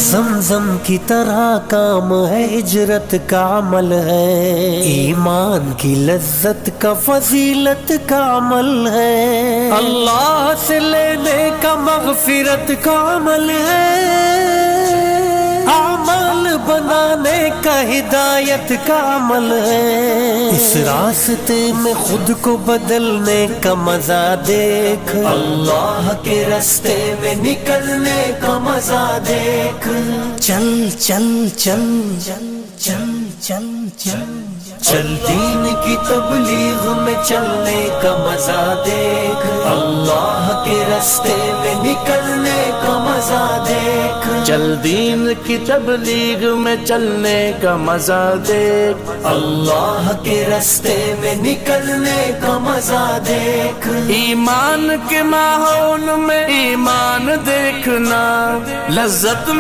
زمزم کی طرح کام ہے، ہجرت کا عمل ہے، ایمان کی لذت کا فضیلت کا عمل ہے، اللہ سے لینے کا مغفرت کا عمل ہے، اعمال بنانے کا ہدایت کا عمل ہے، اس راستے میں خود کو بدلنے کا مزہ دیکھ، اللہ کے راستے میں نکلنے کا مزہ دیکھ، چل چل چل چل چل چل چل چل دین کی تبلیغ میں چلنے کا مزہ دیکھ، اللہ کے راستے میں نکلنے کا مزہ دیکھ، چل دین کی تبلیغ میں چلنے کا مزہ دیکھ، اللہ کے راستے میں نکلنے کا مزہ دیکھ، ایمان کے ماحول میں ایمان دیکھنا، لذت